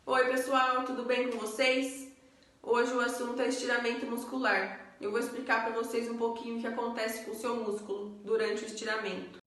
Oi pessoal, tudo bem com vocês? Hoje o assunto é estiramento muscular. Eu vou explicar para vocês um pouquinho o que acontece com o seu músculo durante o estiramento.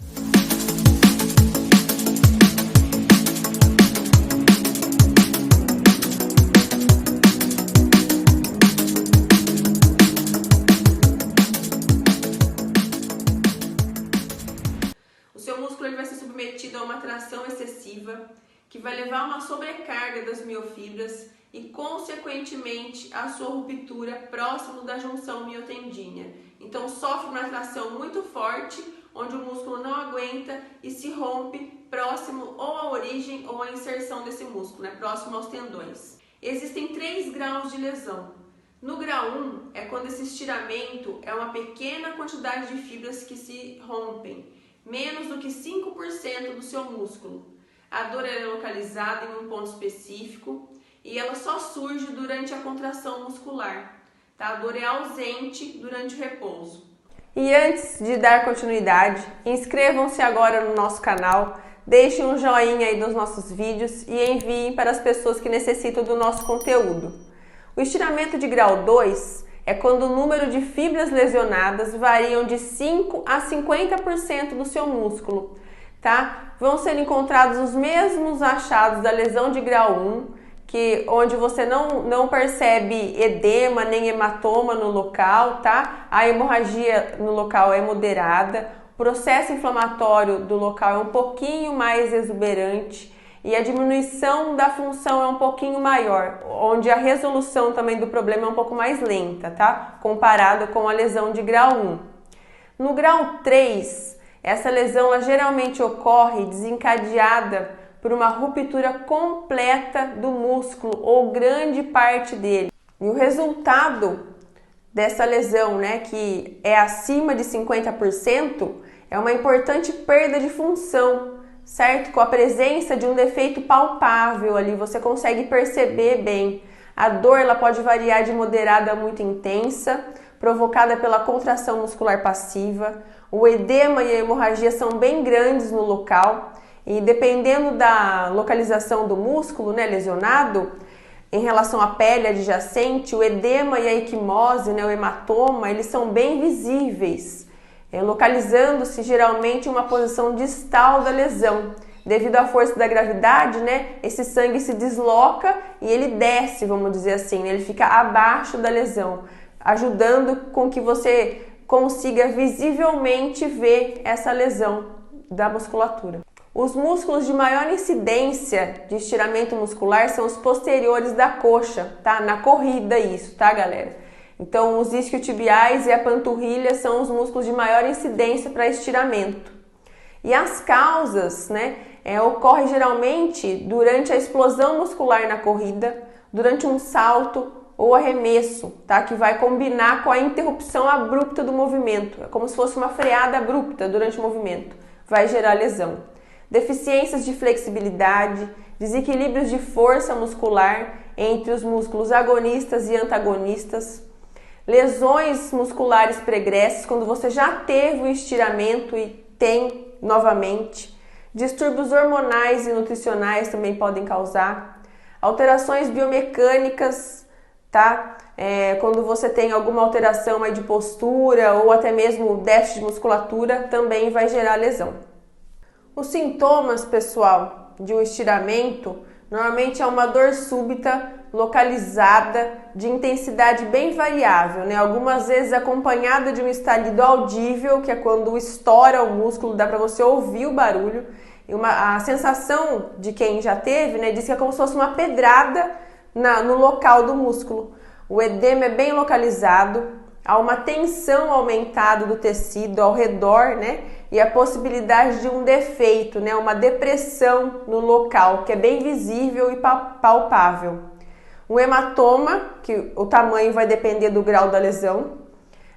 O seu músculo ele vai ser submetido a uma tração excessiva, que vai levar a uma sobrecarga das miofibras e, consequentemente, a sua ruptura próximo da junção miotendínea. Então, sofre uma tração muito forte, onde o músculo não aguenta e se rompe próximo ou à origem ou à inserção desse músculo, próximo aos tendões. Existem 3 graus de lesão. No grau 1 é quando esse estiramento é uma pequena quantidade de fibras que se rompem, menos do que 5% do seu músculo. A dor é localizada em um ponto específico e ela só surge durante a contração muscular. A dor é ausente durante o repouso. E antes de dar continuidade, inscrevam-se agora no nosso canal, deixem um joinha aí nos nossos vídeos e enviem para as pessoas que necessitam do nosso conteúdo. O estiramento de grau 2 é quando o número de fibras lesionadas variam de 5 a 50% do seu músculo. Vão ser encontrados os mesmos achados da lesão de grau 1, onde você não percebe edema nem hematoma no local, A hemorragia no local é moderada, o processo inflamatório do local é um pouquinho mais exuberante e a diminuição da função é um pouquinho maior, onde a resolução também do problema é um pouco mais lenta, comparado com a lesão de grau 1. No grau 3, essa lesão ela geralmente ocorre desencadeada por uma ruptura completa do músculo ou grande parte dele. E o resultado dessa lesão, que é acima de 50%, é uma importante perda de função, certo? Com a presença de um defeito palpável ali, você consegue perceber bem. A dor ela pode variar de moderada a muito intensa, provocada pela contração muscular passiva. O edema e a hemorragia são bem grandes no local e dependendo da localização do músculo lesionado, em relação à pele adjacente, o edema e a equimose, o hematoma, eles são bem visíveis, localizando-se geralmente em uma posição distal da lesão. Devido à força da gravidade, esse sangue se desloca e ele desce, vamos dizer assim, ele fica abaixo da lesão, ajudando com que você consiga visivelmente ver essa lesão da musculatura. Os músculos de maior incidência de estiramento muscular são os posteriores da coxa, Na corrida isso, galera? Então, os isquiotibiais e a panturrilha são os músculos de maior incidência para estiramento. E as causas, ocorrem geralmente durante a explosão muscular na corrida, durante um salto ou arremesso, que vai combinar com a interrupção abrupta do movimento. É como se fosse uma freada abrupta durante o movimento. Vai gerar lesão. Deficiências de flexibilidade, desequilíbrios de força muscular entre os músculos agonistas e antagonistas, lesões musculares pregressas, quando você já teve o estiramento e tem novamente, distúrbios hormonais e nutricionais também podem causar, alterações biomecânicas, quando você tem alguma alteração aí de postura ou até mesmo déficit de musculatura, também vai gerar lesão. Os sintomas, pessoal, de um estiramento, normalmente é uma dor súbita, localizada, de intensidade bem variável, Algumas vezes acompanhada de um estalido audível, que é quando estoura o músculo, dá para você ouvir o barulho. E a sensação de quem já teve, diz que é como se fosse uma pedrada no local do músculo. O edema é bem localizado, há uma tensão aumentada do tecido ao redor, e a possibilidade de um defeito, uma depressão no local, que é bem visível e palpável. Um hematoma, que o tamanho vai depender do grau da lesão.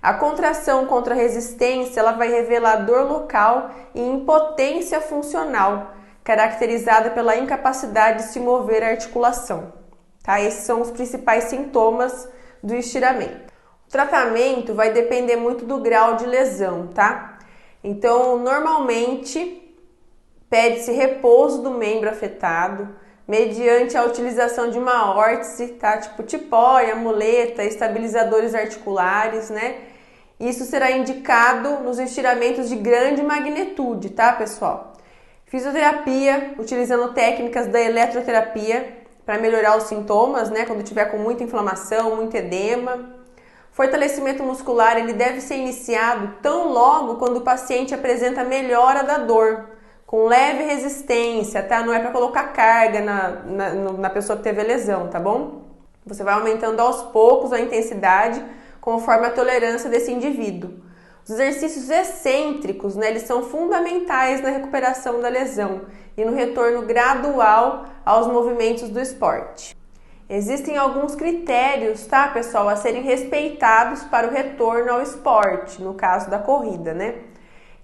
A contração contra a resistência, ela vai revelar dor local e impotência funcional, caracterizada pela incapacidade de se mover a articulação. Esses são os principais sintomas do estiramento. O tratamento vai depender muito do grau de lesão, Então, normalmente, pede-se repouso do membro afetado, mediante a utilização de uma órtese, tá? Tipo tipóia, muleta, estabilizadores articulares, né? Isso será indicado nos estiramentos de grande magnitude, tá, pessoal? Fisioterapia, utilizando técnicas da eletroterapia para melhorar os sintomas, né? Quando tiver com muita inflamação, muito edema. Fortalecimento muscular, ele deve ser iniciado tão logo quando o paciente apresenta melhora da dor, com leve resistência, tá? Não é para colocar carga na pessoa que teve a lesão, tá bom? Você vai aumentando aos poucos a intensidade conforme a tolerância desse indivíduo. Os exercícios excêntricos, né, eles são fundamentais na recuperação da lesão e no retorno gradual aos movimentos do esporte. Existem alguns critérios, tá, pessoal, a serem respeitados para o retorno ao esporte, no caso da corrida, né?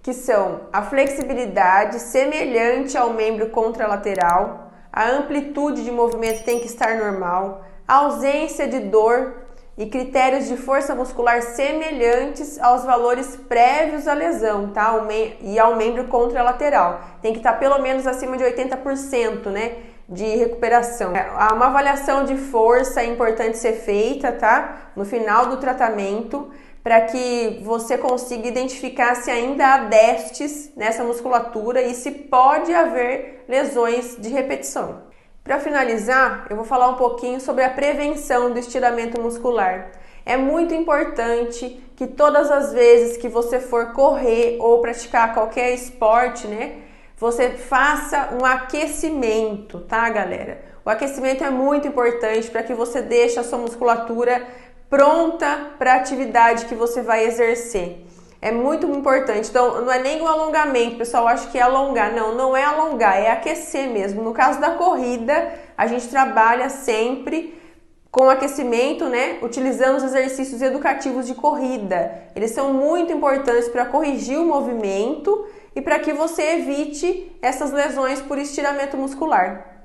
Que são a flexibilidade semelhante ao membro contralateral, a amplitude de movimento tem que estar normal, a ausência de dor e critérios de força muscular semelhantes aos valores prévios à lesão, tá? E ao membro contralateral. Tem que estar pelo menos acima de 80%, né? De recuperação. Uma avaliação de força é importante ser feita, tá? No final do tratamento, para que você consiga identificar se ainda há déficits nessa musculatura e se pode haver lesões de repetição. Para finalizar, eu vou falar um pouquinho sobre a prevenção do estiramento muscular. É muito importante que todas as vezes que você for correr ou praticar qualquer esporte, né, você faça um aquecimento, tá, galera? O aquecimento é muito importante para que você deixe a sua musculatura pronta para a atividade que você vai exercer. É muito importante. Então, não é nem o alongamento, o pessoal acha que é alongar. Não, não é alongar, é aquecer mesmo. No caso da corrida, a gente trabalha sempre com aquecimento, né? Utilizando os exercícios educativos de corrida. Eles são muito importantes para corrigir o movimento e para que você evite essas lesões por estiramento muscular.